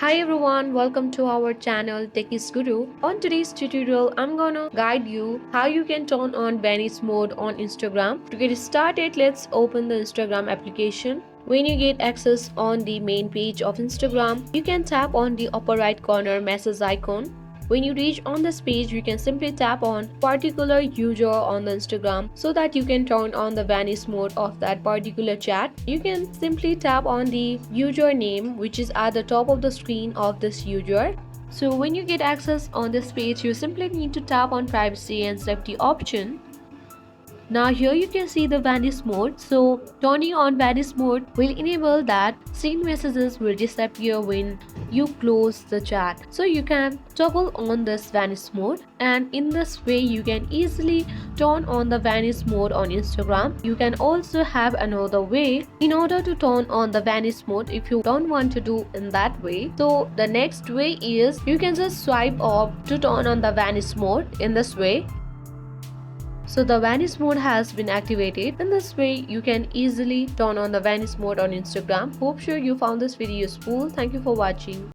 Hi everyone, welcome to our channel Techies Guru. On today's tutorial, I'm gonna guide you how you can turn on Vanish mode on Instagram. To get started, let's open the Instagram application. When you get access on the main page of Instagram, you can tap on the upper right corner message icon. When you reach on this page, you can simply tap on particular user on the Instagram so that you can turn on the vanish mode of that particular chat. You can simply tap on the username which is at the top of the screen of this user. So when you get access on this page, you simply need to tap on privacy and safety option. Now here you can see the vanish mode. So turning on vanish mode will enable that seen messages will disappear when you close the chat. So you can toggle on this vanish mode, and in this way you can easily turn on the vanish mode on Instagram. You can also have another way in order to turn on the vanish mode if you don't want to do in that way. So the next way is you can just swipe up to turn on the vanish mode in this way. So the vanish mode has been activated. In this way, you can easily turn on the vanish mode on Instagram. Hope sure you found this video useful. Thank you for watching.